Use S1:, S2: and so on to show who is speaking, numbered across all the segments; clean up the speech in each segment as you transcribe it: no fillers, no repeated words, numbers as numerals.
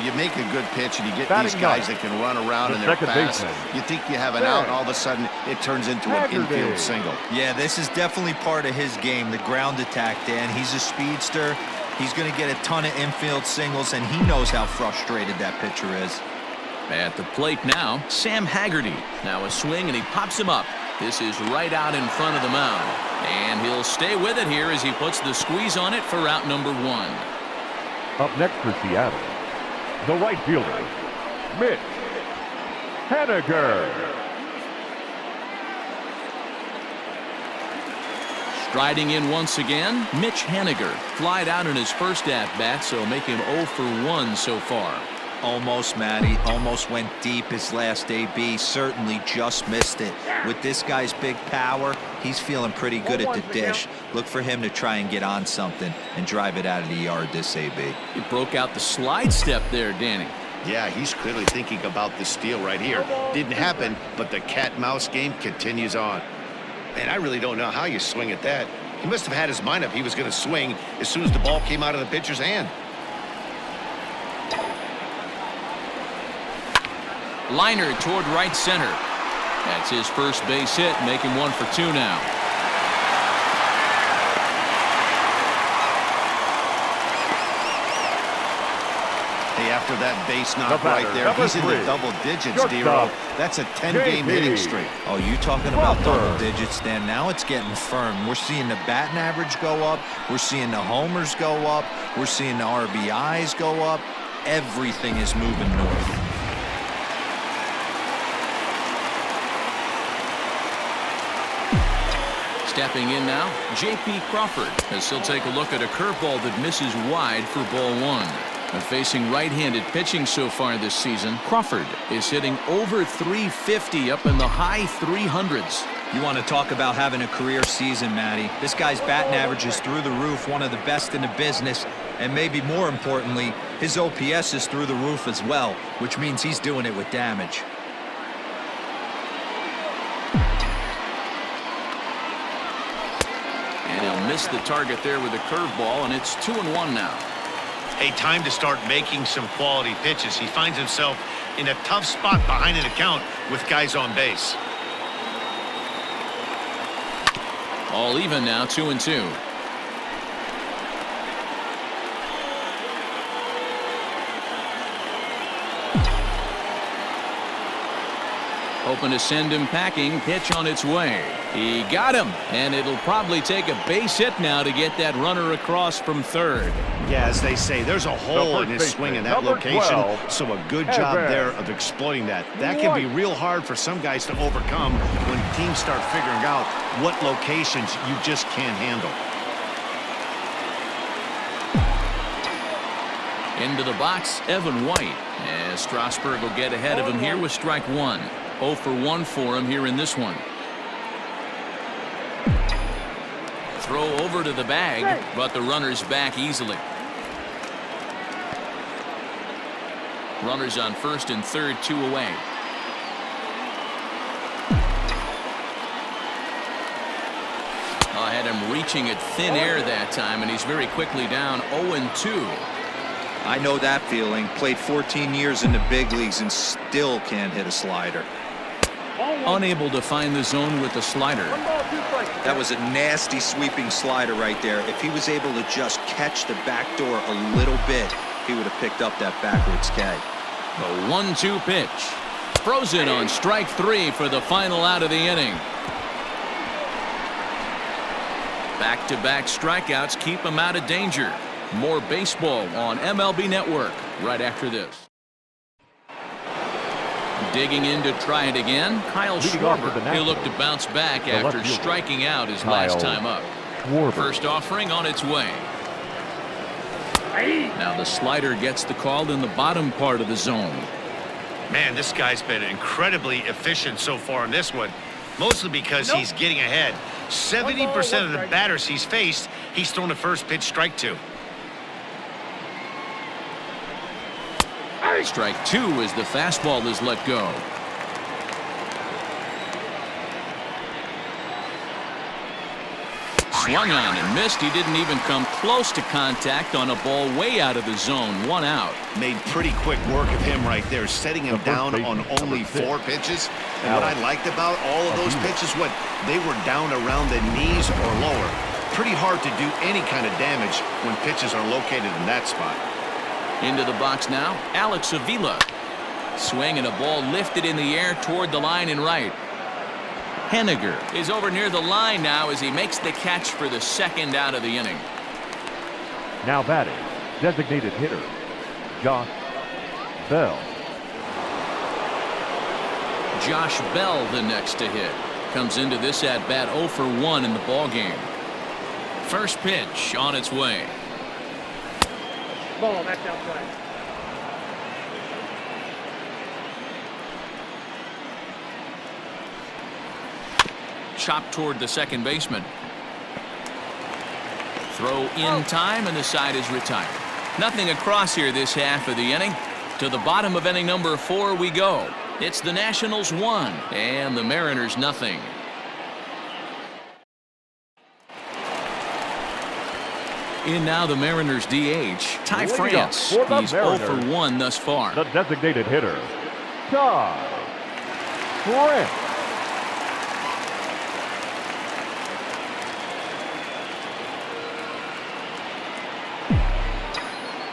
S1: you make a good pitch and you get these guys that can run around and they're fast, you think you have an out, and all of a sudden it turns into an infield single.
S2: Yeah, this is definitely part of his game, the ground attack, Dan. He's a speedster. He's going to get a ton of infield singles, and he knows how frustrated that pitcher is.
S3: At the plate now, Sam Haggerty. Now a swing, and he pops him up. This is right out in front of the mound. And he'll stay with it here as he puts the squeeze on it for out number 1.
S4: Up next for Seattle, the right fielder, Mitch Henniger.
S3: Striding in once again, Mitch Henniger. Flied out in his first at-bat, so make him 0 for 1 so far.
S2: Almost, Matty. Almost went deep his last AB. Certainly just missed it. With this guy's big power, he's feeling pretty good at the dish. Look for him to try and get on something and drive it out of the yard this AB.
S3: He broke out the slide step there, Danny.
S1: Yeah, he's clearly thinking about this steal right here. Didn't happen, but the cat-mouse game continues on. Man, I really don't know how you swing at that. He must have had his mind up he was going to swing as soon as the ball came out of the pitcher's hand.
S3: Liner toward right center. That's his first base hit, making 1 for 2 now.
S1: Hey, after that base knock right there, he's in the double digits, D-Row. That's a 10-game hitting streak.
S2: Oh, you talking about double digits, Dan? Now it's getting firm. We're seeing the batting average go up. We're seeing the homers go up. We're seeing the RBIs go up. Everything is moving north.
S3: Stepping in now, JP Crawford, as he'll take a look at a curveball that misses wide for ball 1. And facing right-handed pitching so far this season, Crawford is hitting over 350 up in the high 300s.
S2: You want to talk about having a career season, Matty. This guy's batting average is through the roof, one of the best in the business. And maybe more importantly, his OPS is through the roof as well, which means he's doing it with damage.
S3: And he'll miss the target there with a curveball, and it's 2-1 now.
S1: Hey, time to start making some quality pitches. He finds himself in a tough spot behind an account with guys on base.
S3: All even now, 2-2. Hoping to send him packing. Pitch on its way. He got him, and it'll probably take a base hit now to get that runner across from third.
S1: Yeah, as they say, there's a hole in his swing in that location, so a good job there of exploiting that. That can be real hard for some guys to overcome when teams start figuring out what locations you just can't handle.
S3: Into the box, Evan White, as Strasbourg will get ahead of him here with strike 1. 0 for 1 for him here in this one. Throw over to the bag, but the runner's back easily. Runners on first and third, 2 away. I had him reaching at thin air that time, and he's very quickly down 0-2.
S2: I know that feeling. Played 14 years in the big leagues and still can't hit a slider.
S3: Unable to find the zone with the slider.
S2: That was a nasty sweeping slider right there. If he was able to just catch the back door a little bit, he would have picked up that backwards K.
S3: The 1-2 pitch. Frozen on strike 3 for the final out of the inning. Back-to-back strikeouts keep him out of danger. More baseball on MLB Network right after this. Digging in to try it again, Kyle Seager. He'll look to bounce back after striking out his last time up. First offering on its way. Now the slider gets the call in the bottom part of the zone.
S1: Man, this guy's been incredibly efficient so far in this one, mostly because he's getting ahead. 70% of the batters he's faced, he's thrown the first pitch strike to.
S3: Strike 2 as the fastball is let go. Swung on and missed. He didn't even come close to contact on a ball way out of the zone. 1 out.
S1: Made pretty quick work of him right there, setting him down on only 4 pitches. And what I liked about all of those pitches, they were down around the knees or lower. Pretty hard to do any kind of damage when pitches are located in that spot.
S3: Into the box now, Alex Avila. Swing and a ball lifted in the air toward the line and right. Henniger is over near the line now as he makes the catch for the 2nd out of the inning.
S4: Now batting, designated hitter, Josh Bell.
S3: Josh Bell the next to hit. Comes into this at bat 0 for 1 in the ball game. First pitch on its way.
S5: Ball, that's outside.
S3: Chopped toward the second baseman. Throw in time and the side is retired. Nothing across here this half of the inning. To the bottom of inning number 4 we go. It's the Nationals 1 and the Mariners nothing. In now the Mariners DH, Ty France. He's 0 for 1 thus far.
S4: The designated hitter, Ty France.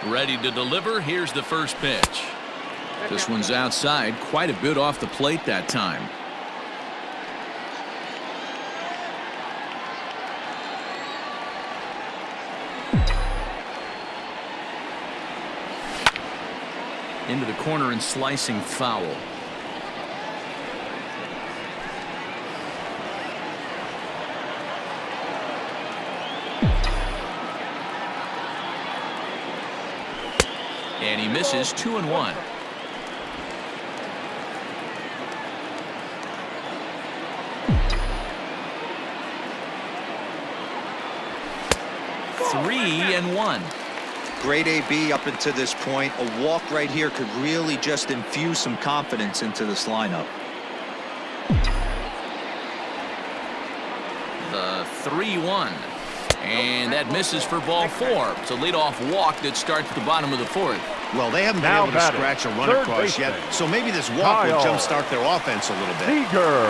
S3: Ready to deliver. Here's the first pitch. This one's outside, quite a bit off the plate that time. Into the corner and slicing foul. And he misses 2-1. Three and 1.
S2: Great AB up until this point. A walk right here could really just infuse some confidence into this lineup.
S3: The 3-1. And that misses for ball 4. It's a leadoff walk that starts the bottom of the 4th.
S1: Well, they haven't been able to scratch a run across yet, so maybe this walk will jumpstart their offense a little bit.
S4: Seager.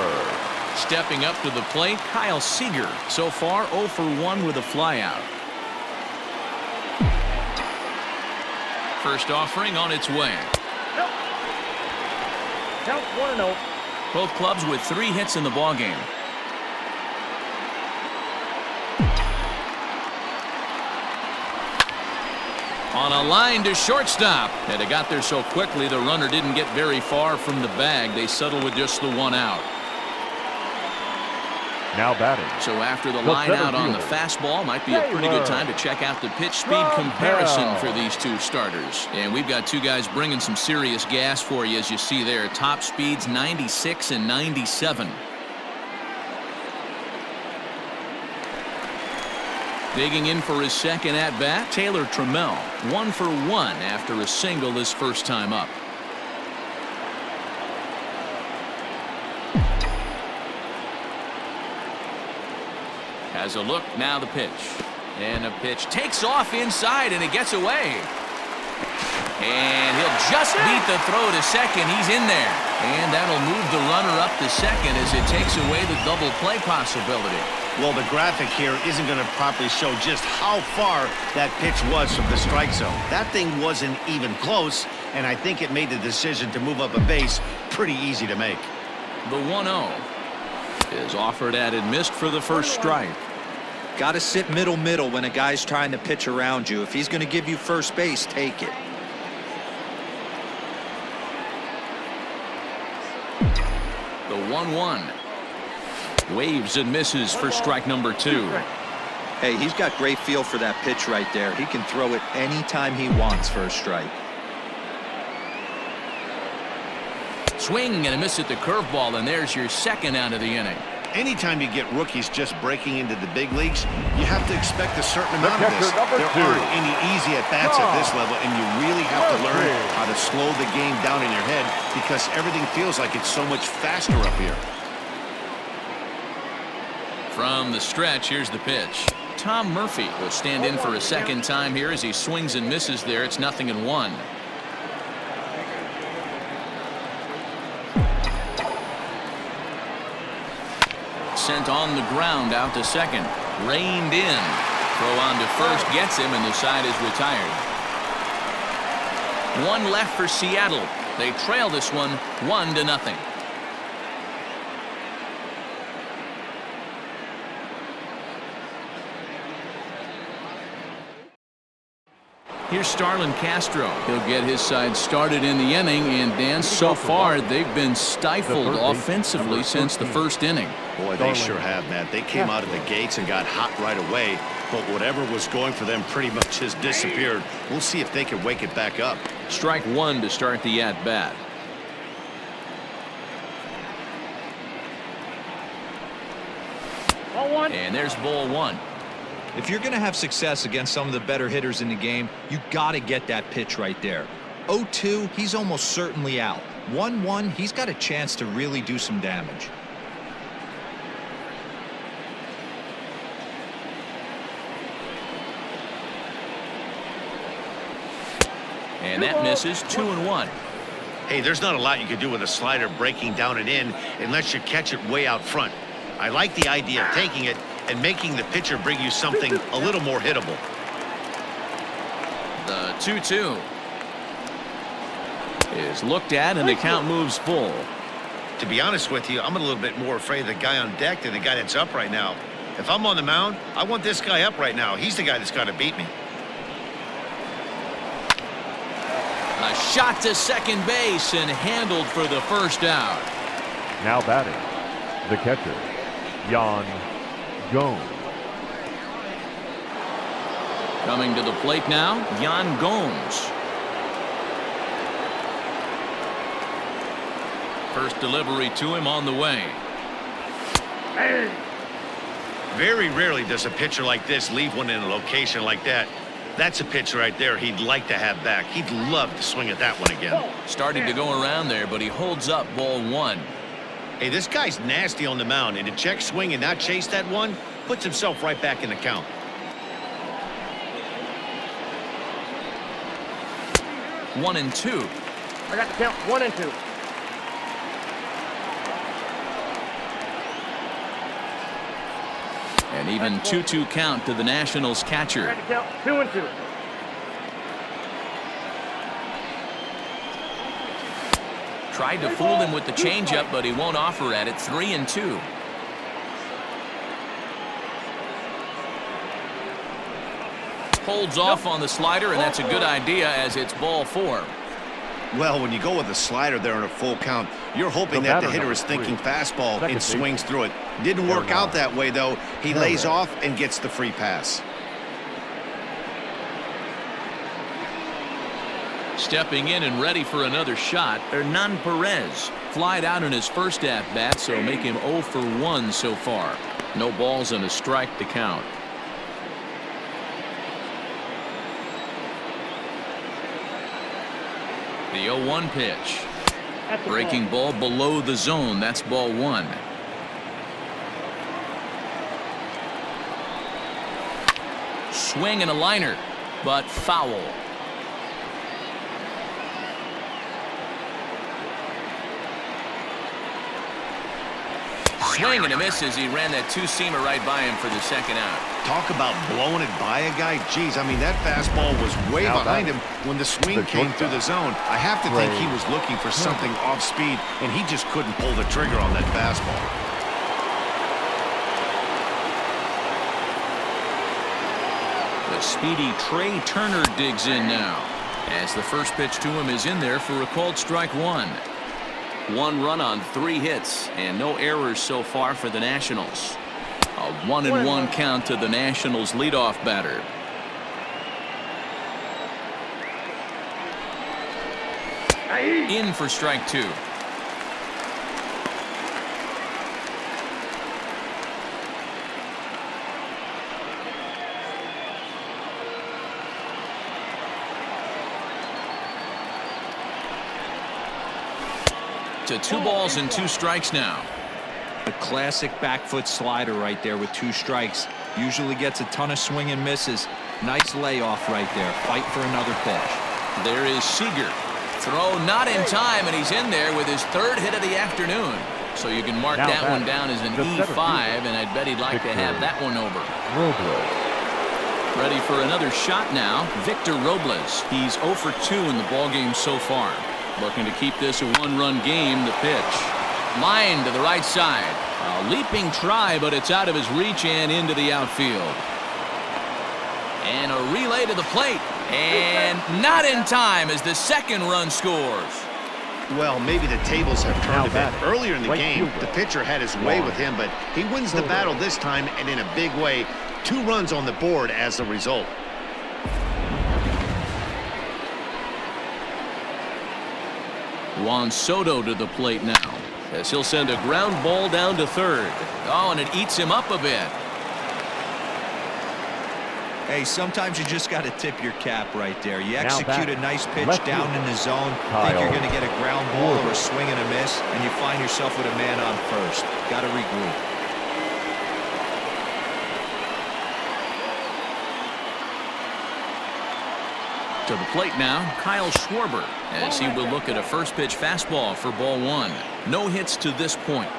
S3: Stepping up to the plate, Kyle Seager. So far 0 for 1 with a flyout. First offering on its way.
S5: Count 1-0.
S3: Both clubs with 3 hits in the ballgame. On a line to shortstop. And it got there so quickly the runner didn't get very far from the bag. They settled with just the 1 out.
S4: Now batting.
S3: So after the line out on the fastball, might be a pretty good time to check out the pitch speed comparison for these 2 starters. And we've got 2 guys bringing some serious gas for you, as you see there. Top speeds 96 and 97. Digging in for his 2nd at bat, Taylor Trammell. 1 for 1 after a single his first time up. Has a look, now the pitch. And a pitch takes off inside and it gets away. And he'll just beat the throw to second. He's in there. And that'll move the runner up to second as it takes away the double play possibility.
S1: Well, the graphic here isn't going to properly show just how far that pitch was from the strike zone. That thing wasn't even close, and I think it made the decision to move up a base pretty easy to make.
S3: The 1-0 is offered at and missed for the first strike.
S2: Got to sit middle when a guy's trying to pitch around you. If he's going to give you first base, take it.
S3: The 1-1. Waves and misses for strike number 2.
S2: Hey, he's got great feel for that pitch right there. He can throw it anytime he wants for a strike.
S3: Swing and a miss at the curveball, and there's your 2nd out of the inning.
S1: Anytime you get rookies just breaking into the big leagues, you have to expect a certain amount of this. There aren't any easy at-bats at this level, and you really have to learn how to slow the game down in your head because everything feels like it's so much faster up here.
S3: From the stretch, here's the pitch. Tom Murphy will stand in for a second time here as he swings and misses there. It's 0-1. Sent on the ground out to second. Reined in. Throw on to first gets him, and the side is retired. One left for Seattle. They trail this one 1-0. Here's Starlin Castro. He'll get his side started in the inning, and Dan, so far they've been stifled offensively since the first inning.
S1: Boy, they sure have, Matt. They came out of the gates and got hot right away, but whatever was going for them pretty much has disappeared. We'll see if they can wake it back up.
S3: Strike one to start the at-bat.
S5: Ball one.
S3: And there's ball one.
S2: If you're going to have success against some of the better hitters in the game, you got to get that pitch right there. 0-2, he's almost certainly out. 1-1, he's got a chance to really do some damage.
S3: And that misses. 2-1.
S1: Hey, there's not a lot you can do with a slider breaking down and in unless you catch it way out front. I like the idea of taking it and making the pitcher bring you something a little more hittable.
S3: The 2-2 is looked at, and the count moves full.
S1: To be honest with you, I'm a little bit more afraid of the guy on deck than the guy that's up right now. If I'm on the mound, I want this guy up right now. He's the guy that's got to beat me.
S3: A shot to second base and handled for the first out.
S4: Now batting, the catcher, Yan Gomes.
S3: Coming to the plate now, Yan Gomes. First delivery to him on the way.
S1: Very rarely does a pitcher like this leave one in a location like that. That's a pitch right there he'd like to have back. He'd love to swing at that one again.
S3: Starting to go around there, but he holds up ball one.
S1: Hey, this guy's nasty on the mound, and to check swing and not chase that one puts himself right back in the count.
S3: 1-2.
S5: I got the count. 1-2.
S3: An even 2-2 count to the Nationals catcher.
S5: I got the count. 2-2.
S3: Tried to fool him with the changeup, but he won't offer at it. 3-2. Holds off on the slider, and that's a good idea as it's ball four.
S1: Well, when you go with a slider there in a full count, you're hoping that the hitter is thinking fastball and swings through it. Didn't work out that way, though. He lays off and gets the free pass.
S3: Stepping in and ready for another shot, Hernan Perez. Flied out in his first at-bat, so make him 0 for 1 so far. No balls and a strike to count. The 0-1 pitch. Breaking ball below the zone. That's ball one. Swing and a liner, but foul. Swing and a miss as he ran that two-seamer right by him for the second out.
S1: Talk about blowing it by a guy. Geez, I mean, that fastball was way behind him when the swing came through the zone. I have to think he was looking for something off speed, and he just couldn't pull the trigger on that fastball.
S3: The speedy Trey Turner digs in now, as the first pitch to him is in there for a called strike one. 1 run on 3 hits and no errors so far for the Nationals. A 1-1 count to the Nationals leadoff batter. In for strike 2. To 2 balls and 2 strikes now.
S2: A classic back foot slider right there with 2 strikes. Usually gets a ton of swing and misses. Nice layoff right there. Fight for another pitch.
S3: There is Seager. Throw not in time, and he's in there with his 3rd hit of the afternoon. So you can mark that one down as an E5, and I'd bet he'd like to have that one over. Ready for another shot now, Victor Robles. He's 0 for 2 in the ballgame so far. Looking to keep this a 1-run game. The pitch. Line to the right side. A leaping try, but it's out of his reach and into the outfield. And a relay to the plate. And not in time as the 2nd run scores.
S1: Well, maybe the tables have turned a bit. Earlier in the game, the pitcher had his way with him, but he wins the battle this time, and in a big way. 2 runs on the board as the result.
S3: Juan Soto to the plate now, as he'll send a ground ball down to 3rd. Oh, and it eats him up a bit.
S2: Hey, sometimes you just got to tip your cap right there. You execute a nice pitch down in the zone, think you're going to get a ground ball or a swing and a miss, and you find yourself with a man on first. Got to regroup.
S3: To the plate now, Kyle Schwarber, as he will look at a first pitch fastball for ball 1. No hits to this point.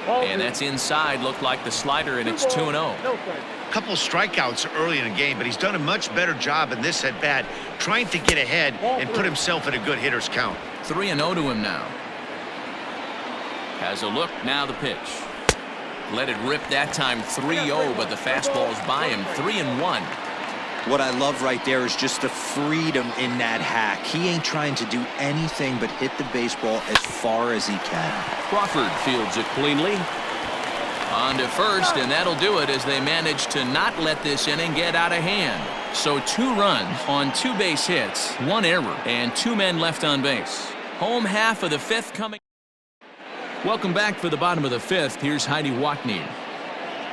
S3: And that's inside. Looked like the slider, and it's 2-0.
S1: A couple strikeouts early in the game, but he's done a much better job in this at-bat, trying to get ahead and put himself in a good hitter's count.
S3: 3-0 to him now. Has a look, now the pitch. Let it rip that time, 3-0, but the fastball is by him, 3-1.
S2: What I love right there is just the freedom in that hack. He ain't trying to do anything but hit the baseball as far as he can.
S3: Crawford fields it cleanly. On to first, and that'll do it as they manage to not let this inning get out of hand. So 2 runs on 2 base hits, 1 error, and 2 men left on base. Home half of the 5th coming. Welcome back for the bottom of the 5th. Here's Heidi Watney.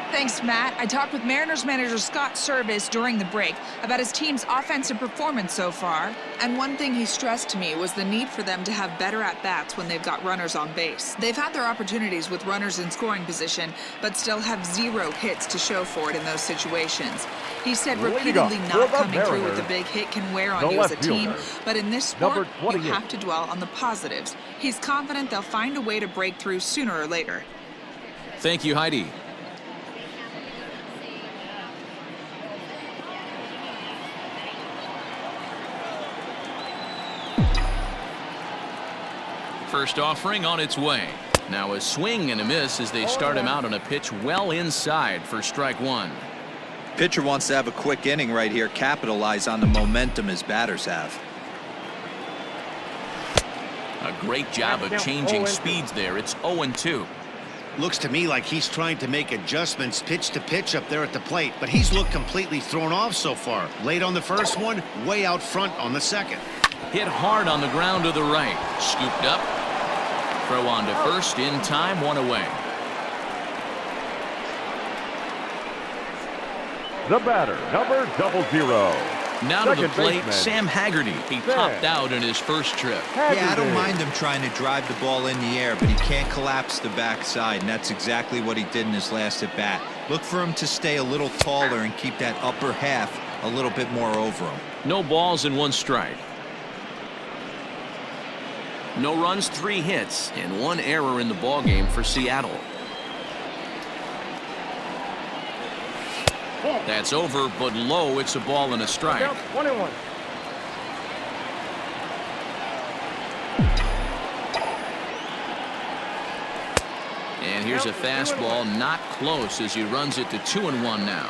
S6: Thanks, Matt. I talked with Mariners manager Scott Service during the break about his team's offensive performance so far. And one thing he stressed to me was the need for them to have better at-bats when they've got runners on base. They've had their opportunities with runners in scoring position, but still have 0 hits to show for it in those situations. He said repeatedly not coming through with a big hit can wear on you as a team, but in this sport, you have to dwell on the positives. He's confident they'll find a way to break through sooner or later.
S3: Thank you, Heidi. First offering on its way. Now a swing and a miss as they start him out on a pitch well inside for strike 1.
S2: Pitcher wants to have a quick inning right here, capitalize on the momentum his batters have.
S3: A great job of changing speeds there. It's 0-2.
S1: Looks to me like he's trying to make adjustments pitch to pitch up there at the plate, but he's looked completely thrown off so far. Late on the first one, way out front on the second.
S3: Hit hard on the ground to the right. Scooped up. Throw on to first in time, 1 away.
S4: The batter, number 00.
S3: Now to the plate, Sam Haggerty. He popped out in his first trip.
S2: Yeah, I don't mind him trying to drive the ball in the air, but he can't collapse the backside, and that's exactly what he did in his last at bat. Look for him to stay a little taller and keep that upper half a little bit more over him.
S3: No balls and 1 strike. No runs, 3 hits, and 1 error in the ballgame for Seattle. That's over, but low. It's a ball and a strike.
S5: 1-1.
S3: And here's a fastball, not close, as he runs it to 2-1 now.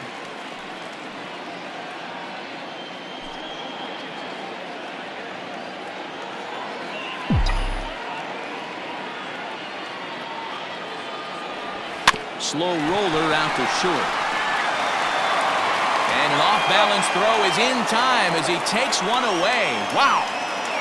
S3: Slow roller out to short. And an off-balance throw is in time as he takes 1 away. Wow.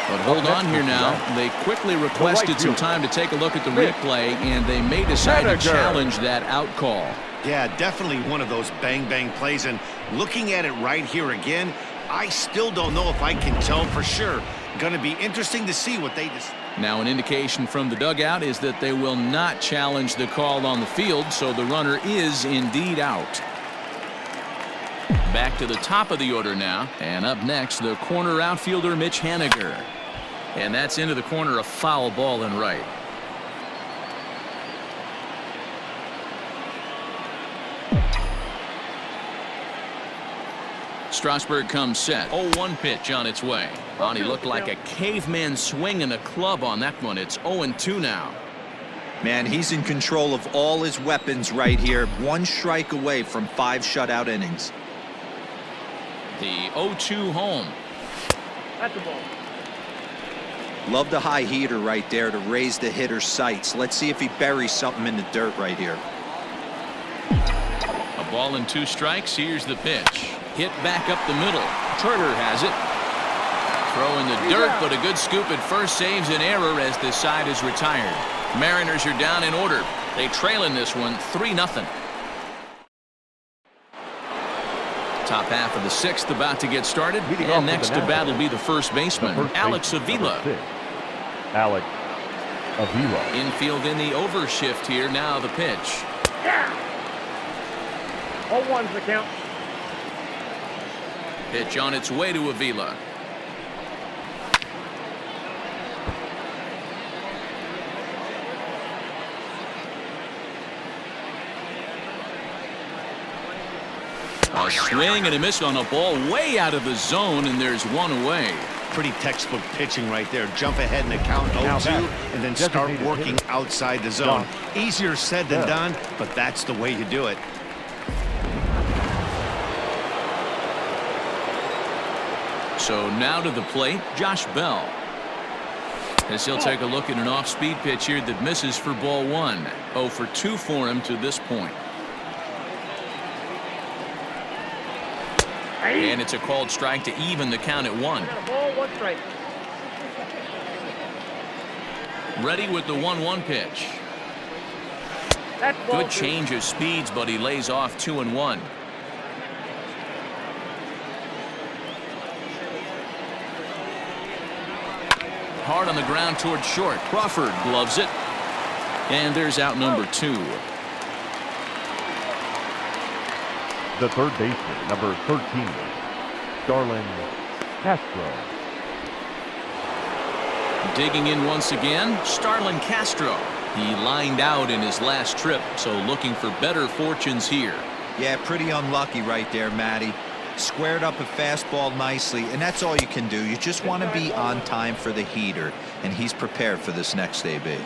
S3: But hold on here now. They quickly requested some time to take a look at the replay, and they may decide to challenge that out call.
S1: Yeah, definitely one of those bang-bang plays. And looking at it right here again, I still don't know if I can tell for sure. Going to be interesting to see what they decide.
S3: Now an indication from the dugout is that they will not challenge the call on the field, so the runner is indeed out. Back to the top of the order now, and up next the corner outfielder Mitch Henniger, and that's into the corner, a foul ball and right. Strasbourg comes set. 0-1 pitch on its way. He looked like a caveman swinging a club on that one. It's 0-2 now.
S2: Man, he's in control of all his weapons right here. One strike away from 5 shutout innings.
S3: The 0-2 home.
S5: That's the ball.
S2: Love the high heater right there to raise the hitter's sights. Let's see if he buries something in the dirt right here.
S3: A ball and 2 strikes. Here's the pitch. Hit back up the middle. Turner has it. Throw in the dirt, but a good scoop at first saves an error as the side is retired. Mariners are down in order. They trail in this one 3-0. Top half of the 6th about to get started. And next to bat will be the first baseman, Alex Avila.
S4: Alex Avila.
S3: Infield in the overshift here. Now the pitch.
S5: 0-1's the count.
S3: Pitch on its way to Avila. A swing and a miss on a ball way out of the zone, and there's one away.
S1: Pretty textbook pitching right there. Jump ahead in the count 0-2 and then start working outside the zone. Easier said than done, but that's the way you do it.
S3: So now to the plate, Josh Bell. As he'll take a look at an off-speed pitch here that misses for ball 1. 0 for 2 for him to this point. And it's a called strike to even the count at 1.
S5: Ball, 1 strike.
S3: Ready with the 1-1 pitch.
S5: That's ball
S3: Good
S5: 2.
S3: change of speeds, but he lays off 2-1. Hard on the ground toward short. Crawford gloves it. And there's out number 2.
S4: The third baseman, number 13, Starlin Castro.
S3: Digging in once again, Starlin Castro. He lined out in his last trip, so looking for better fortunes here.
S2: Yeah, pretty unlucky right there, Matty. Squared up a fastball nicely, and that's all you can do. You just want to be on time for the heater, and he's prepared for this next AB.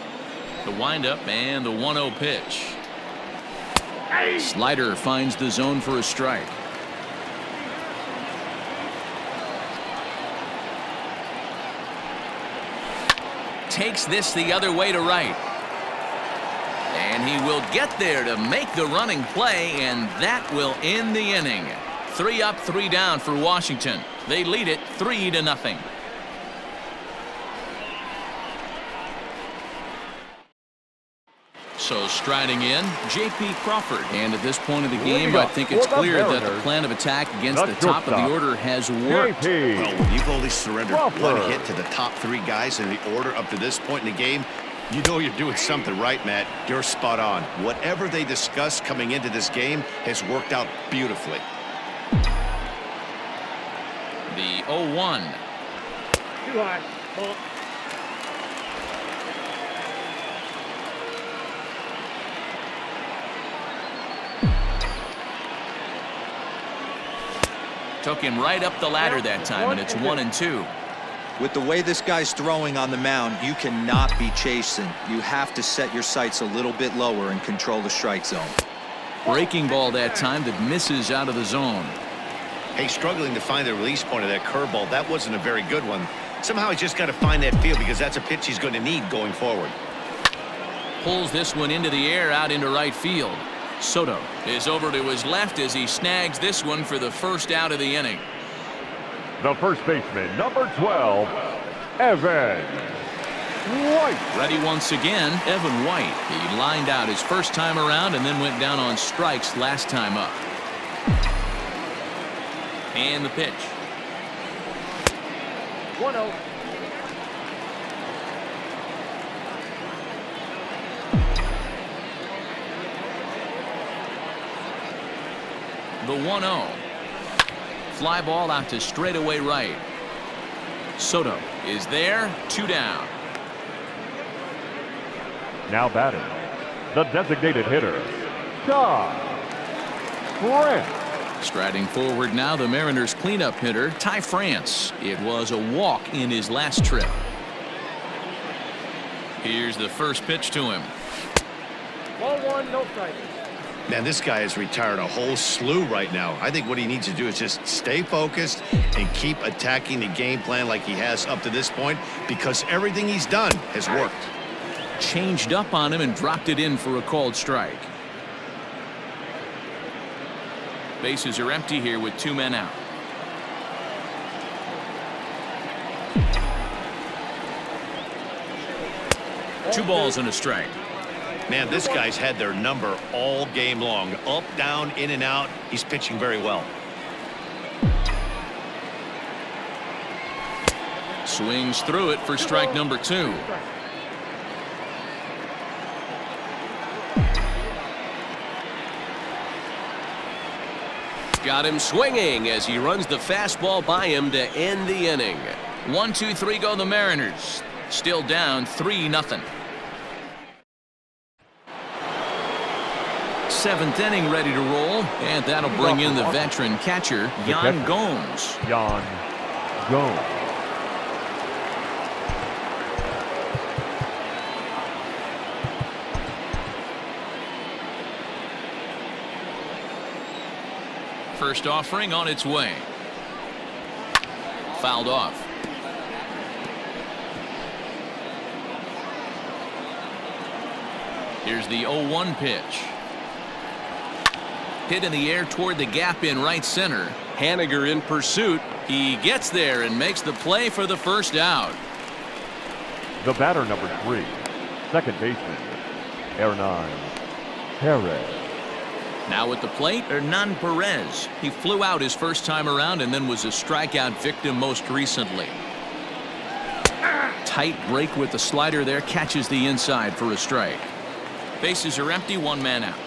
S3: The windup and the 1-0 pitch. Slider finds the zone for a strike. Takes this the other way to right. And he will get there to make the running play, and that will end the inning. 3 up, 3 down for Washington. They lead it 3-0. So striding in, JP Crawford. And at this point of the game, I think it's clear that the plan of attack against the top of the order has worked.
S1: Well, when you've only surrendered 1 hit to the top 3 guys in the order up to this point in the game, you know you're doing something right, Matt. You're spot on. Whatever they discussed coming into this game has worked out beautifully.
S3: The 0-1.
S5: Too high. Ball.
S3: Took him right up the ladder that time, and it's 1-2.
S2: With the way this guy's throwing on the mound, you cannot be chasing. You have to set your sights a little bit lower and control the strike zone.
S3: Breaking ball that time that misses out of the zone.
S1: Hey, struggling to find the release point of that curveball. That wasn't a very good one. Somehow he's just got to find that feel, because that's a pitch he's going to need going forward.
S3: Pulls this one into the air out into right field. Soto is over to his left as he snags this one for the first out of the inning.
S4: The first baseman, number 12, Evan White.
S3: Ready once again, Evan White. He lined out his first time around and then went down on strikes last time up. And the pitch.
S5: 1-0.
S3: The 1-0. Fly ball out to straightaway right. Soto is there. 2 down.
S4: Now batting, the designated hitter, Ty France.
S3: Striding forward now, the Mariners cleanup hitter, Ty France. It was a walk in his last trip. Here's the first pitch to him.
S5: Ball 1, no strike.
S1: Man, this guy has retired a whole slew right now. I think what he needs to do is just stay focused and keep attacking the game plan like he has up to this point, because everything he's done has worked.
S3: Changed up on him and dropped it in for a called strike. Bases are empty here with 2 men out. Two balls and a strike.
S1: Man, this guy's had their number all game long. Up, down, in and out. He's pitching very well.
S3: Swings through it for strike number 2.
S7: Got him swinging as he runs the fastball by him to end the inning.
S3: 1-2-3 go the Mariners. Still down 3-0. 7th inning ready to roll, and that'll bring in the veteran catcher, Yan Gomes.
S4: Yan Gomes.
S3: First offering on its way. Fouled off. Here's the 0-1 pitch. Hit in the air toward the gap in right center.
S7: Henniger in pursuit.
S3: He gets there and makes the play for the first out.
S4: The batter, number 3, second baseman, Hernan Perez.
S3: Now at the plate, Hernan Perez. He flew out his first time around and then was a strikeout victim most recently. Tight break with the slider there, catches the inside for a strike. Bases are empty, 1 man out.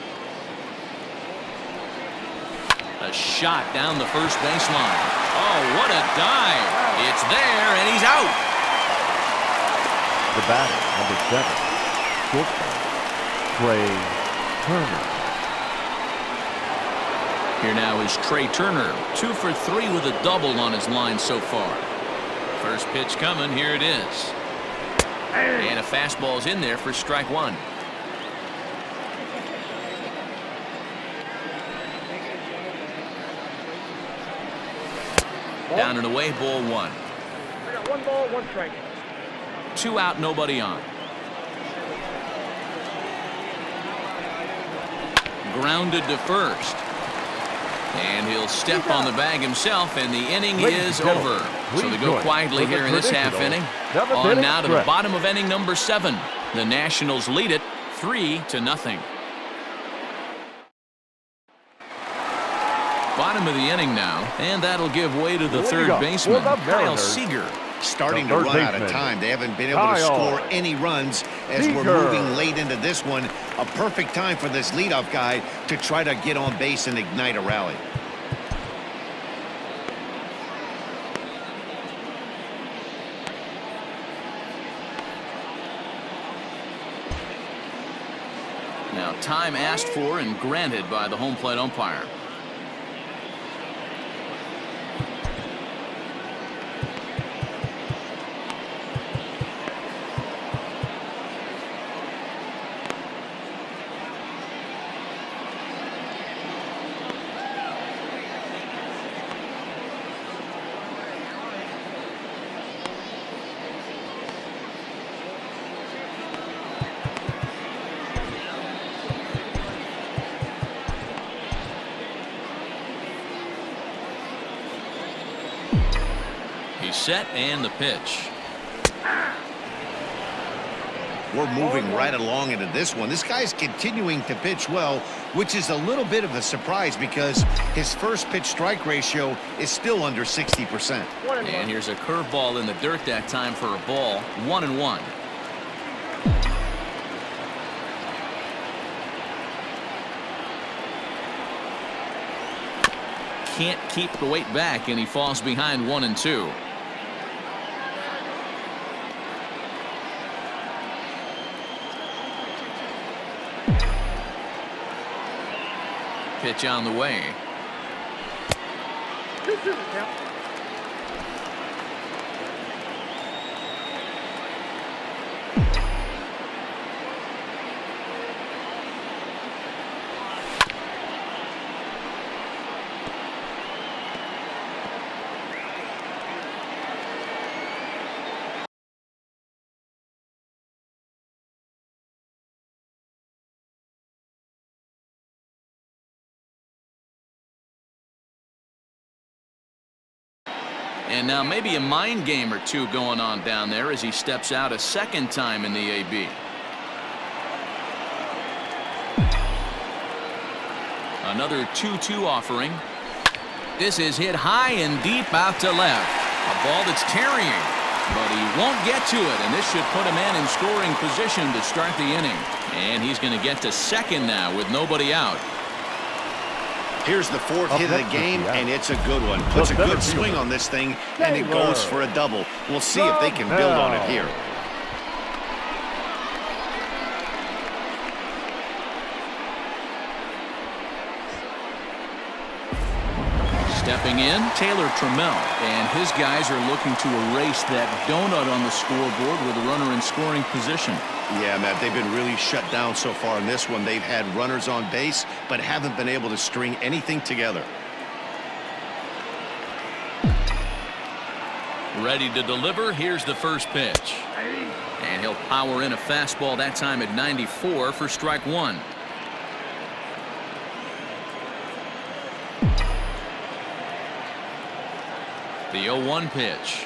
S3: A shot down the first baseline. Oh, what a dive. It's there, and he's out.
S4: The batter, number 7, shortstop, Trey Turner.
S3: Here now is Trey Turner, 2 for 3 with a double on his line so far. First pitch coming, here it is. And a fastball's in there for strike 1. Down and away, ball 1.
S5: I got 1 ball, 1 strike.
S3: 2 out, nobody on. Grounded to first. And he'll step on the bag himself, and the inning is over. So they go quietly here in this half inning. On now to the bottom of inning number 7. The Nationals lead it 3-0. Bottom of the inning now, and that'll give way to the third baseman, Kyle Seager.
S1: Starting to run out of time. They haven't been able to score any runs as we're moving late into this one. A perfect time for this leadoff guy to try to get on base and ignite a rally.
S3: Now time asked for and granted by the home plate umpire. Set and the pitch.
S1: We're moving right along into this one. This guy's continuing to pitch well, which is a little bit of a surprise because his first pitch strike ratio is still under 60%.
S3: And here's a curveball in the dirt that time for a ball. 1-1. can't keep the weight back, and he falls behind 1-2. Pitch on the way. And now maybe a mind game or two going on down there as he steps out a second time in the AB. Another 2-2 offering. This is hit high and deep out to left. A ball that's carrying, but he won't get to it, and this should put a man in scoring position to start the inning. And he's going to get to second now with nobody out.
S1: Here's the fourth hit of the game, and it's a good one. Puts a good swing on this thing, and it goes for a double. We'll see if they can build on it here.
S3: Stepping in, Taylor Trammell, and his guys are looking to erase that donut on the scoreboard with a runner in scoring position.
S1: Yeah, Matt, they've been really shut down so far in this one. They've had runners on base, but haven't been able to string anything together.
S3: Ready to deliver. Here's the first pitch. And he'll power in a fastball that time at 94 for strike one. The 0-1 pitch.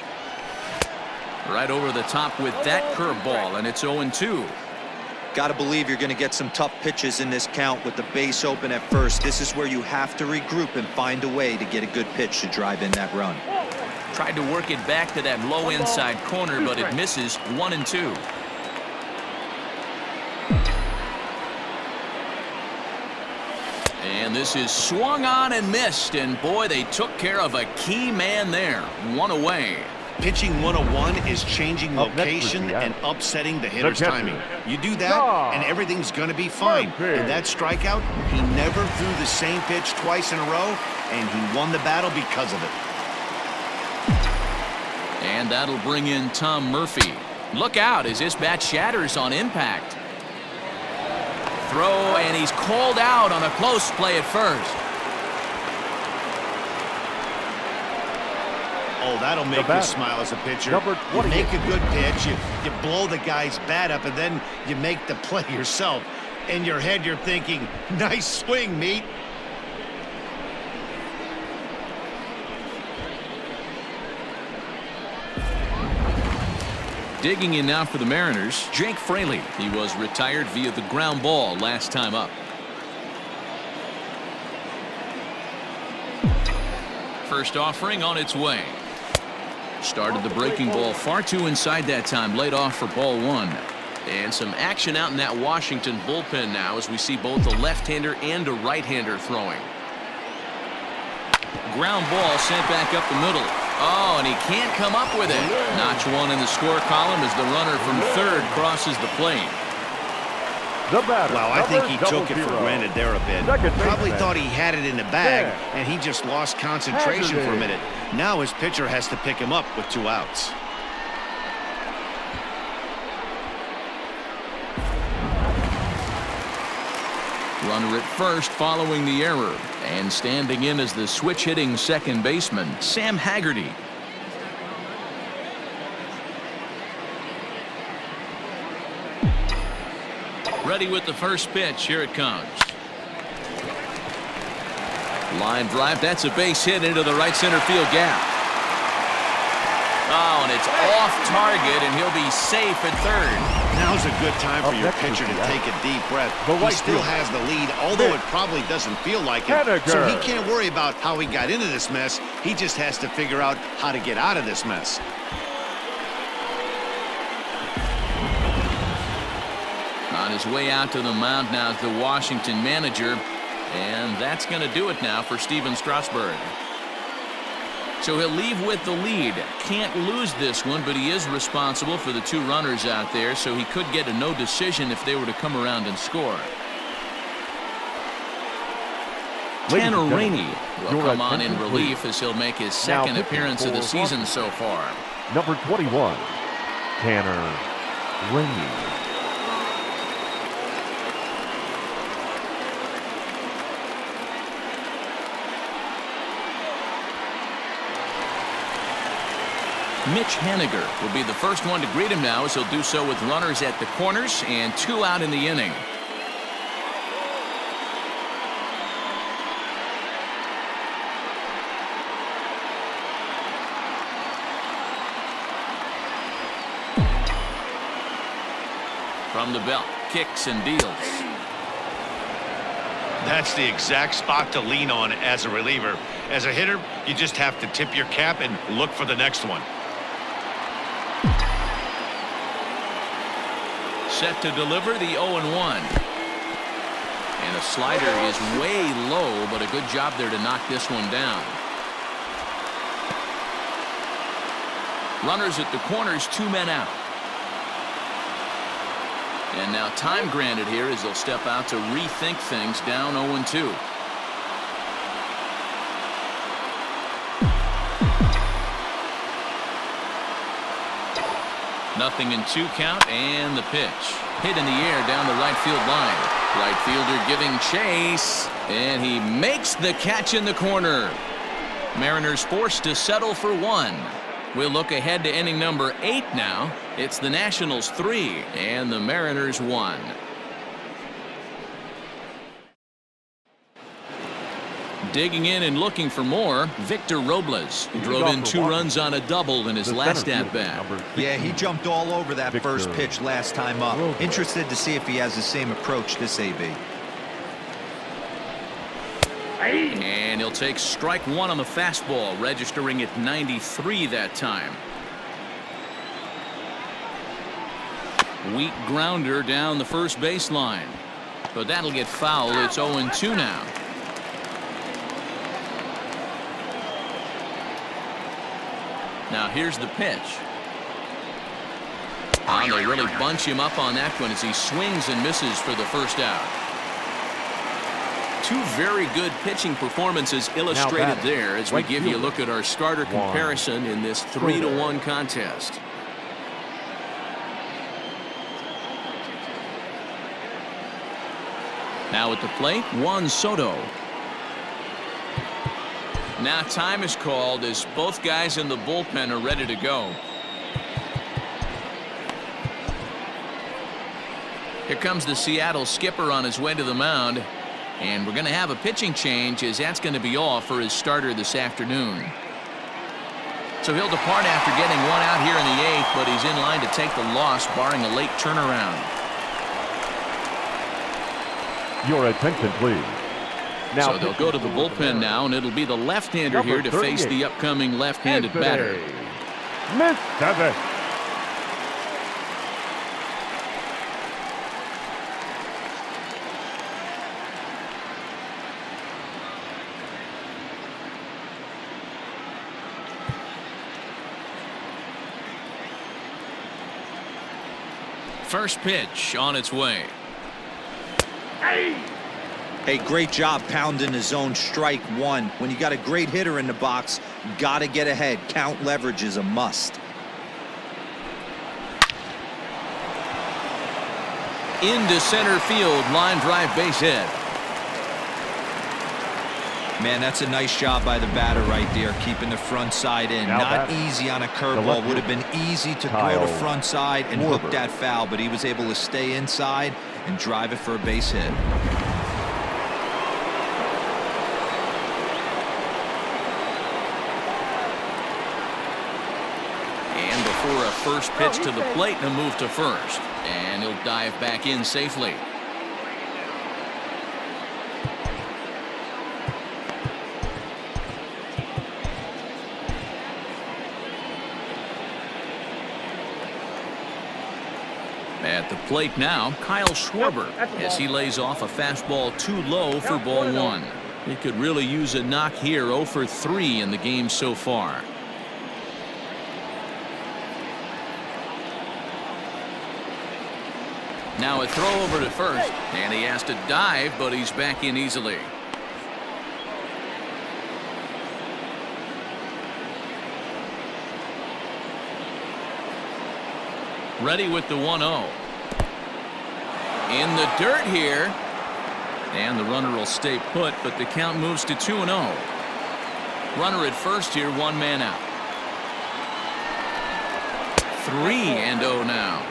S3: Right over the top with that curveball, and it's 0-2.
S2: Got to believe you're going to get some tough pitches in this count with the base open at first. This is where you have to regroup and find a way to get a good pitch to drive in that run.
S3: Tried to work it back to that low inside corner, but it misses. 1-2. And this is swung on and missed, and boy, they took care of a key man there. One away.
S1: Pitching 101 is changing location and upsetting the hitter's timing. You do that, and everything's going to be fine. And that strikeout, he never threw the same pitch twice in a row, and he won the battle because of it.
S3: And that'll bring in Tom Murphy. Look out as this bat shatters on impact. Throw, and he's called out on a close play at first.
S1: Oh, that'll make you smile as a pitcher. You make a good pitch, you blow the guy's bat up, and then you make the play yourself. In your head, you're thinking, nice swing, meat.
S3: Digging in now for the Mariners, Jake Fraley. He was retired via the ground ball last time up. First offering on its way. Started the breaking ball far too inside that time, laid off for ball one. And some action out in that Washington bullpen now as we see both a left-hander and a right-hander throwing. Ground ball sent back up the middle. Oh, and he can't come up with it. Notch one in the score column as the runner from third crosses the plate.
S1: Wow, I think he took it for granted there a bit. Probably thought he had it in the bag, and he just lost concentration for a minute. Now his pitcher has to pick him up with 2 outs.
S3: Runner at first following the error. And standing in as the switch-hitting second baseman, Sam Haggerty. Ready with the first pitch. Here it comes. Line drive. That's a base hit into the right center field gap. Oh, and it's off target, and he'll be safe at third.
S1: Now's a good time for your pitcher to take a deep breath. He still has the lead, although it probably doesn't feel like it. So he can't worry about how he got into this mess. He just has to figure out how to get out of this mess.
S3: On his way out to the mound now is the Washington manager. And that's going to do it now for Steven Strasburg. So he'll leave with the lead. Can't lose this one, but he is responsible for the 2 runners out there, so he could get a no decision if they were to come around and score. Tanner Rainey will come on in relief as he'll make his second appearance of the season so far.
S4: Number 21, Tanner Rainey.
S3: Mitch Henniger will be the first one to greet him now, as he'll do so with runners at the corners and 2 out in the inning. From the belt, kicks and deals.
S1: That's the exact spot to lean on as a reliever. As a hitter, you just have to tip your cap and look for the next one.
S3: Set to deliver the 0-1. And a slider is way low, but a good job there to knock this one down. Runners at the corners, 2 men out. And now time granted here as they'll step out to rethink things, down 0-2. Nothing in 2 count, and the pitch. Hit in the air down the right field line. Right fielder giving chase, and he makes the catch in the corner. Mariners forced to settle for 1. We'll look ahead to inning number 8 now. It's the Nationals 3 and the Mariners 1. Digging in and looking for more, Victor Robles drove in 2 runs on a double in his last at-bat.
S2: Yeah, he jumped all over that
S4: Victor
S2: first pitch last time up.
S4: Robles.
S2: Interested to see if he has the same approach this AB.
S3: And he'll take strike 1 on the fastball, registering at 93 that time. Weak grounder down the first baseline, but that'll get foul. It's 0-2 now. Now here's the pitch. And they really bunch him up on that one as he swings and misses for the first out. 2 very good pitching performances illustrated there as we give you a look at our starter comparison in this 3-1 contest. Now at the plate, Juan Soto. Now time is called as both guys in the bullpen are ready to go. Here comes the Seattle skipper on his way to the mound. And we're going to have a pitching change, as that's going to be all for his starter this afternoon. So he'll depart after getting 1 out here in the 8th, but he's in line to take the loss, barring a late turnaround.
S4: Your attention, please.
S3: Now so they'll go to the bullpen now, and it'll be the left-hander here to face the upcoming left-handed batter.
S4: Mitch Henniger.
S3: First pitch on its way.
S2: Hey, great job pounding the zone, strike 1. When you got a great hitter in the box, got to get ahead. Count leverage is a must.
S3: Into center field, line drive, base hit.
S2: Man, that's a nice job by the batter right there, keeping the front side in. Not easy on a curveball. Would have been easy to throw the front side and hook that foul, but he was able to stay inside and drive it for a base hit.
S3: And before a first pitch to the plate and a move to first. And he'll dive back in safely. At the plate now, Kyle Schwarber, as he lays off a fastball too low for ball one. He could really use a knock here. 0 for 3 in the game so far. Now a throw over to first, and he has to dive, but he's back in easily. Ready with the 1-0. In the dirt here. And the runner will stay put, but the count moves to 2-0. Runner at first here, 1 man out. 3-0 now.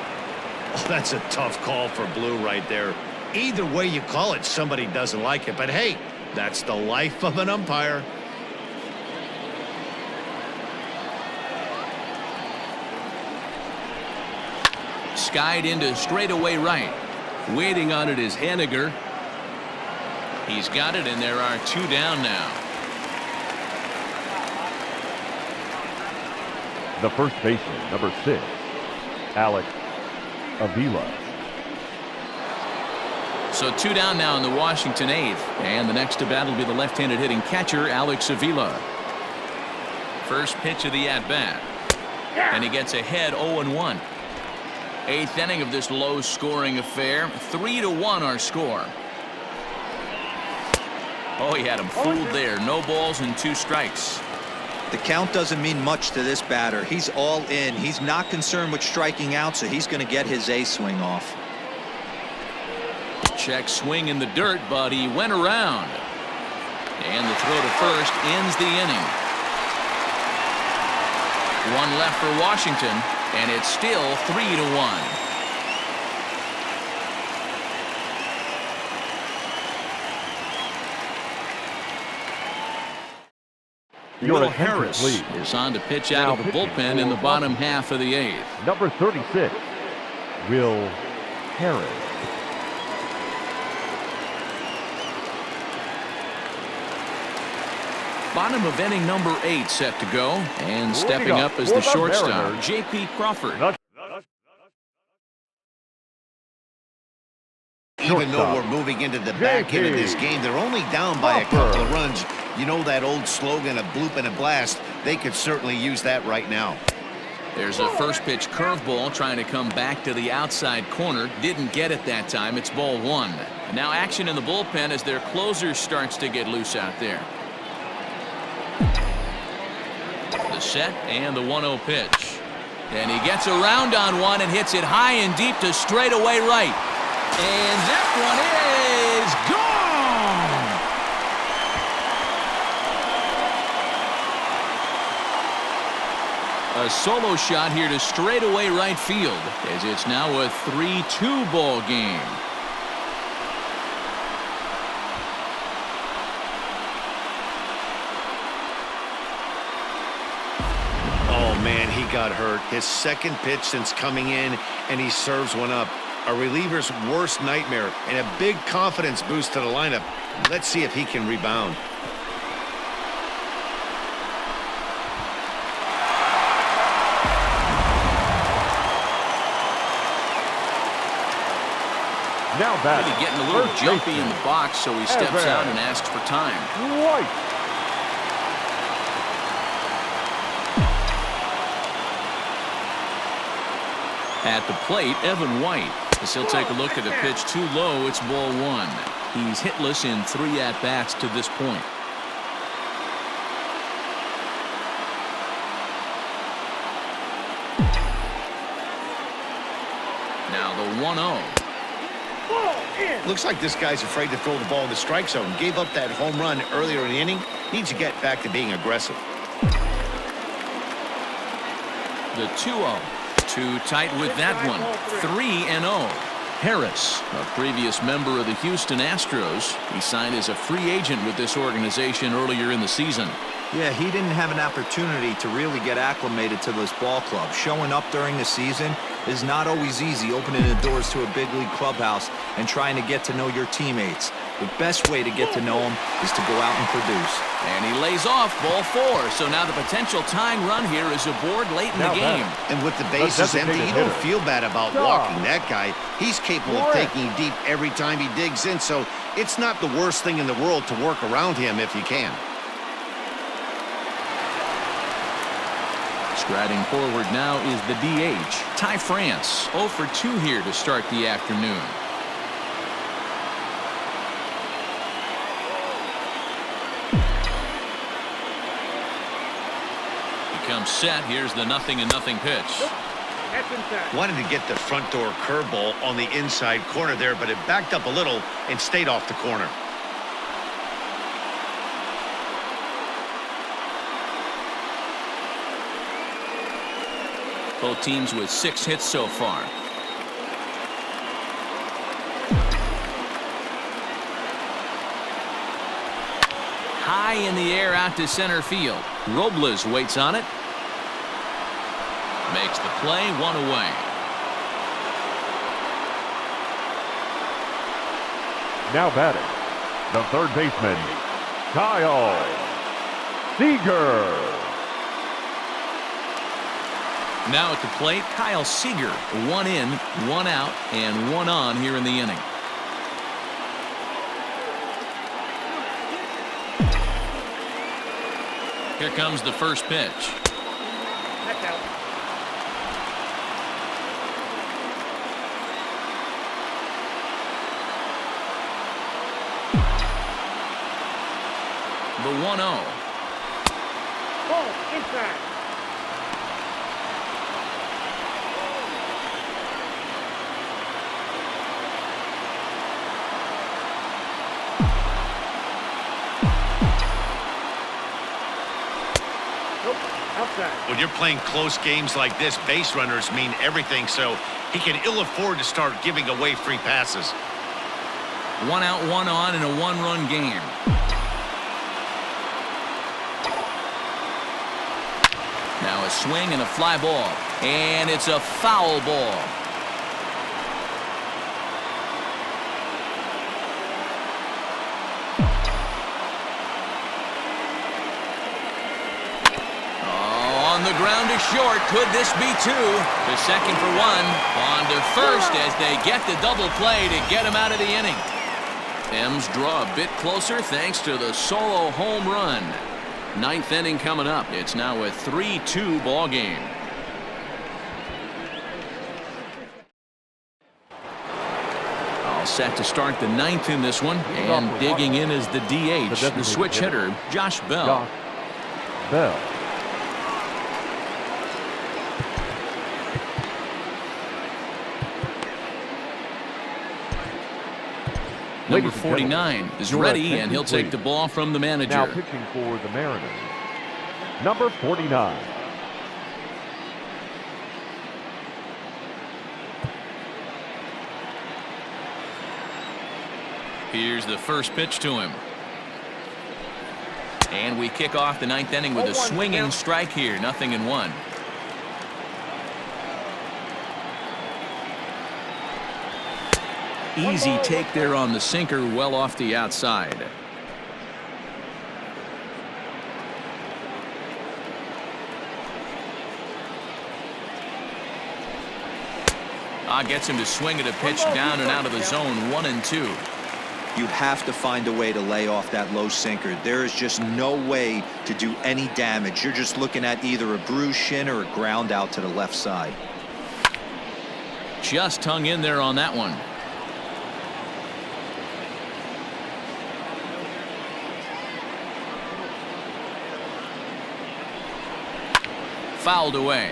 S1: Oh, that's a tough call for Blue right there. Either way you call it, somebody doesn't like it. But hey, that's the life of an umpire.
S3: Skied into straightaway right. Waiting on it is Henniger. He's got it, and there are 2 down now.
S4: The first baseman, number 6, Avila.
S3: So 2 down now in the Washington 8th. And the next to bat will be the left-handed hitting catcher, Avila. First pitch of the at-bat. And he gets ahead 0-1. 8th inning of this low-scoring affair. 3-1 our score. Oh, he had him fooled there. No balls and 2 strikes.
S2: The count doesn't mean much to this batter. He's all in. He's not concerned with striking out, so he's going to get his A swing off.
S3: Check swing in the dirt, but he went around. And the throw to first ends the inning. 1 left for Washington, and it's still 3-1.
S4: Your
S3: Harris is on to pitch out of the bullpen in the bottom half of the 8th.
S4: Number 36, Will Harris.
S3: Bottom of inning number 8 set to go. And stepping up as the shortstop, JP Crawford.
S1: Even though we're moving into the back end of this game, they're only down by a couple of runs. You know that old slogan, a bloop and a blast. They could certainly use that right now.
S3: There's a first pitch curveball trying to come back to the outside corner. Didn't get it that time. It's ball 1. Now action in the bullpen as their closer starts to get loose out there. The set and the 1-0 pitch. And he gets around on one and hits it high and deep to straightaway right. And that one is gone. A solo shot here to straightaway right field, as it's now a 3-2 ball game.
S1: Oh man, he got hurt. His second pitch since coming in, and he serves one up. A reliever's worst nightmare, and a big confidence boost to the lineup. Let's see if he can rebound.
S4: Now back.
S3: Really getting a little jumpy in the box, so he steps out and asks for time.
S4: White.
S3: At the plate, Evan White. As he'll take a look at a pitch too low, it's ball 1. He's hitless in 3 at-bats to this point. Now the 1-0.
S1: Looks like this guy's afraid to throw the ball in the strike zone. Gave up that home run earlier in the inning. Needs to get back to being aggressive.
S3: The 2-0. Too tight with that one. 3-0. Harris, a previous member of the Houston Astros. He signed as a free agent with this organization earlier in the season.
S2: Yeah, he didn't have an opportunity to really get acclimated to this ball club. Showing up during the season is not always easy, opening the doors to a big league clubhouse and trying to get to know your teammates. The best way to get to know him is to go out and produce.
S3: And he lays off ball 4. So now the potential tying run here is aboard late in the game.
S1: And with the bases empty, you don't feel bad about walking that guy. He's capable of taking you deep every time he digs in, so it's not the worst thing in the world to work around him if you can.
S3: Striding forward now is the DH, Ty France. 0 for 2 here to start the afternoon. He comes set. Here's the 0-0 pitch.
S1: Wanted to get the front door curveball on the inside corner there, but it backed up a little and stayed off the corner.
S3: Both teams with 6 hits so far. High in the air out to center field. Robles waits on it. Makes the play, 1 away.
S4: Now batting, the third baseman, Kyle Seager.
S3: Now at the plate, Kyle Seager. 1 in, 1 out, and 1 on here in the inning. Here comes the first pitch.
S5: That's out.
S3: The 1-0.
S5: Ball inside.
S1: When you're playing close games like this, base runners mean everything, so he can ill afford to start giving away free passes.
S3: 1 out, 1 on in a 1-run game. Now a swing and a fly ball, and it's a foul ball. On the ground to short. Could this be 2? To second for 1. On to first as they get the double play to get him out of the inning. M's draw a bit closer thanks to the solo home run. 9th inning coming up. It's now a 3-2 ball game. All set to start the 9th in this one. And digging in is the DH, the switch hitter, Josh Bell. Number 49 is ready, and he'll take the ball from the manager.
S4: Now pitching for the Mariners, number 49.
S3: Here's the first pitch to him. And we kick off the 9th inning with a swinging strike here. 0-1. Easy take there on the sinker, well off the outside. Gets him to swing at a pitch down and out of the zone. 1-2.
S2: You have to find a way to lay off that low sinker. There is just no way to do any damage. You're just looking at either a bruised shin or a ground out to the left side.
S3: Just hung in there on that one. Fouled away.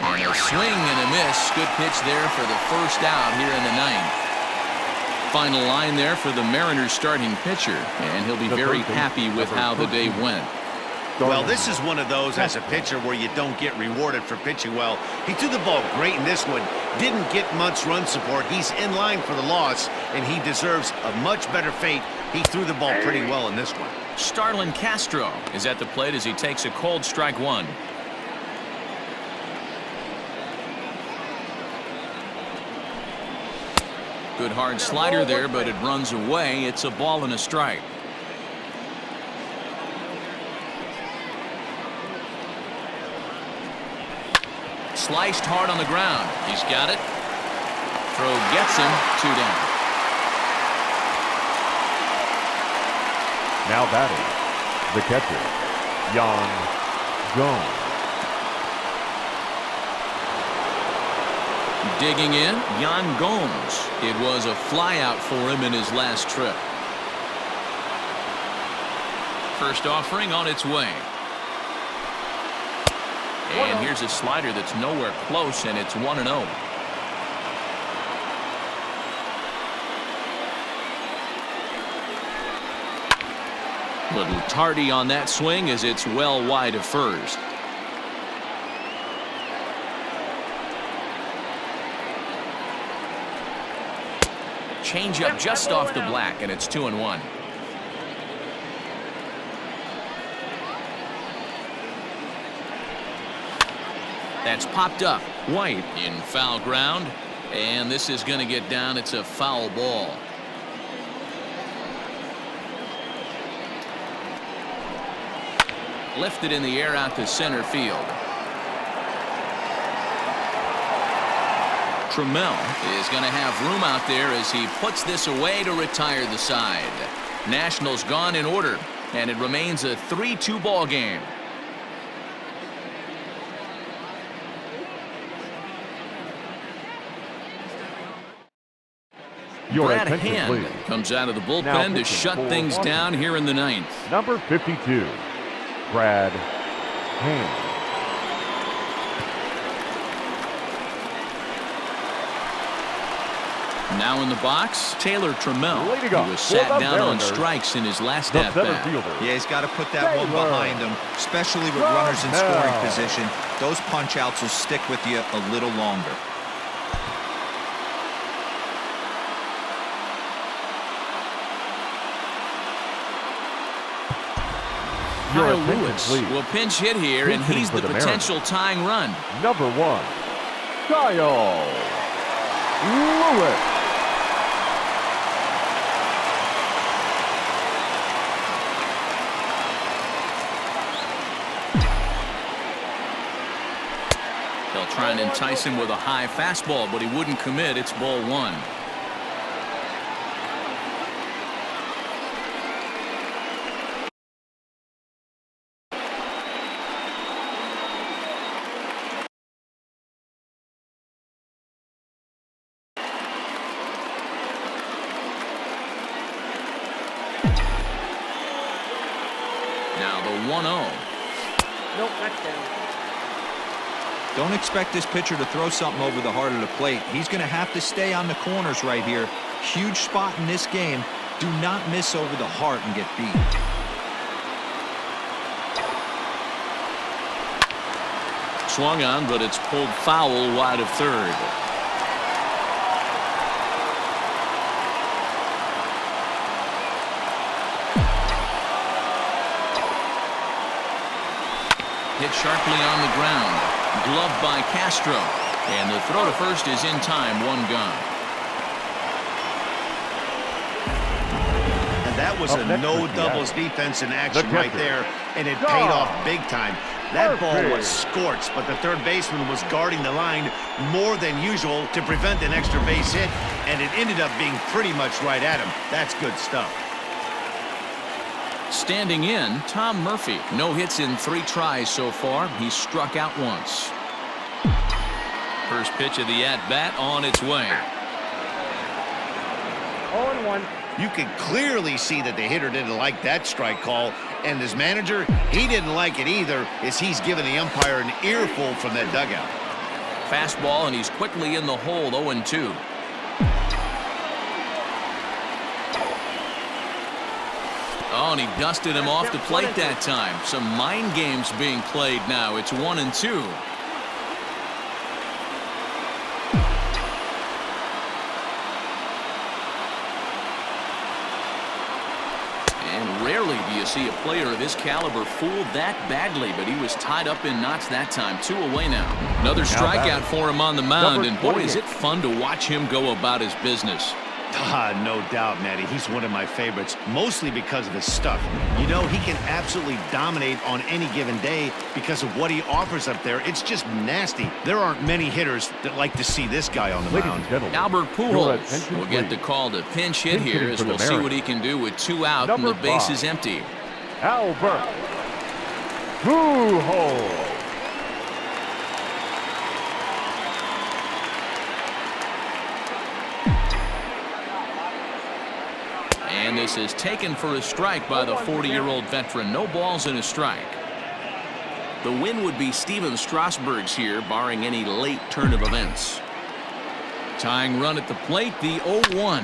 S3: And a swing and a miss. Good pitch there for the first out here in the 9th. Final line there for the Mariners starting pitcher, and he'll be very happy with how the day went.
S1: Well, this is one of those as a pitcher where you don't get rewarded for pitching well. He threw the ball great in this one. Didn't get much run support. He's in line for the loss, and he deserves a much better fate. He threw the ball pretty well in this one.
S3: Starlin Castro is at the plate as he takes a cold strike one. Good hard slider there, but it runs away. It's a ball and a strike. Sliced hard on the ground. He's got it. Throw gets him. 2 down.
S4: Now batting, the catcher, Yan Gomes.
S3: Digging in, Yan Gomes. It was a flyout for him in his last trip. First offering on its way. And here's a slider that's nowhere close, and it's 1-0. Little tardy on that swing as it's well wide of first. Change up just off the black, and it's 2-1. That's popped up. White in foul ground, and this is going to get down. It's a foul ball. Lifted in the air out to center field. Trammell is going to have room out there as he puts this away to retire the side. Nationals gone in order, and it remains a 3-2 ball game.
S4: Your
S3: Brad
S4: attention,
S3: Hand
S4: please.
S3: comes out of the
S4: Now
S3: bullpen to
S4: pitching
S3: shut
S4: for
S3: things
S4: Washington.
S3: down here in the ninth.
S4: Number 52, Brad Hand.
S3: Now in the box, Taylor Trammell.
S4: Way to go.
S3: He was sat
S4: Well done,
S3: down on
S4: Mariners.
S3: strikes in his last
S4: The
S3: at
S4: center
S3: bat.
S4: fielder.
S2: Yeah, he's got to put that one
S4: Taylor.
S2: behind him, especially with runners in scoring
S4: Trammell.
S2: position. Those punch outs will stick with you a little longer.
S4: Your
S3: Kyle
S4: attention,
S3: Lewis
S4: please.
S3: will pinch hit here,
S4: Pinch
S3: and
S4: hitting
S3: he's
S4: for
S3: the
S4: the Mariners.
S3: potential tying run.
S4: Number 1, Kyle Lewis.
S3: They'll try and entice him with a high fastball, but he wouldn't commit. It's ball 1. Now the 1-0.
S5: Nope, that's down.
S2: Don't expect this pitcher to throw something over the heart of the plate. He's going to have to stay on the corners right here. Huge spot in this game. Do not miss over the heart and get beat.
S3: Swung on, but it's pulled foul wide of third. Hit sharply on the ground. Gloved by Castro. And the throw to first is in time. 1 gone.
S1: And that was
S4: Up
S1: a
S4: next
S1: no
S4: is the
S1: doubles
S4: Avila.
S1: defense in action
S4: The
S1: right
S4: catcher.
S1: there, and it
S4: Gone.
S1: paid off big time. That ball
S4: Perfect.
S1: was scorched, but the third baseman was guarding the line more than usual to prevent an extra base hit, and it ended up being pretty much right at him. That's good stuff.
S3: Standing in, Tom Murphy. No hits in 3 tries so far. He struck out once. First pitch of the at-bat on its way.
S5: 0-1.
S1: You can clearly see that the hitter didn't like that strike call, and his manager, he didn't like it either, as he's given the umpire an earful from that dugout.
S3: Fastball, and he's quickly in the hole. Oh, and he dusted him off the plate that time. Some mind games being played now. It's 1-2. And rarely do you see a player of his caliber fooled that badly, but he was tied up in knots that time. 2 away now. Another strikeout for him on the mound, and boy, is it fun to watch him go about his business.
S1: No doubt, Matty. He's one of my favorites, mostly because of his stuff. You know, he can absolutely dominate on any given day because of what he offers up there. It's just nasty. There aren't many hitters that like to see this guy on the mound.
S3: Albert Pujols will get the call to pinch hit here as we'll see what he can do with 2 out and the base is empty.
S4: Albert Pujols.
S3: And this is taken for a strike by the 40-year-old veteran. No balls and a strike. The win would be Steven Strasburg's here, barring any late turn of events. Tying run at the plate, the 0-1.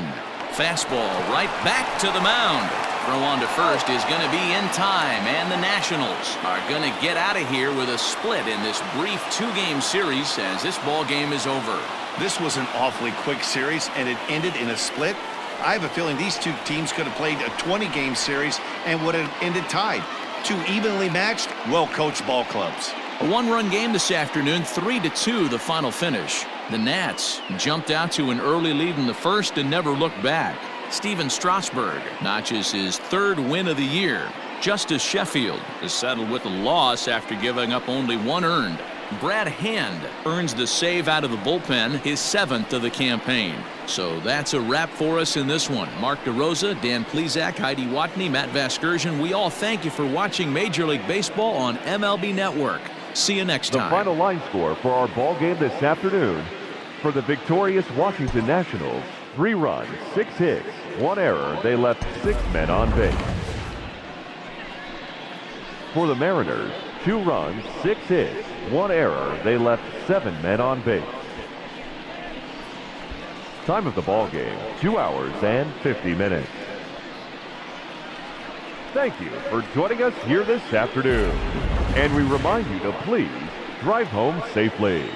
S3: Fastball right back to the mound. Throw on to first is going to be in time, and the Nationals are going to get out of here with a split in this brief 2-game series as this ball game is over.
S1: This was an awfully quick series, and it ended in a split. I have a feeling these two teams could have played a 20-game series and would have ended tied. 2 evenly matched, well-coached ball clubs.
S3: A 1-run game this afternoon, 3-2 the final finish. The Nats jumped out to an early lead in the first and never looked back. Steven Strasburg notches his 3rd win of the year. Justus Sheffield is settled with a loss after giving up only 1 earned. Brad Hand earns the save out of the bullpen, his 7th of the campaign. So that's a wrap for us in this one. Mark DeRosa, Dan Plesac, Heidi Watney, Matt Vasgersian, we all thank you for watching Major League Baseball on MLB Network. See you next time.
S4: The final line score for our ball game this afternoon. For the victorious Washington Nationals, 3 runs, 6 hits, 1 error. They left 6 men on base. For the Mariners, 2 runs, 6 hits, 1 error. They left 7 men on base. Time of the ball game, 2 hours and 50 minutes. Thank you for joining us here this afternoon. And we remind you to please drive home safely.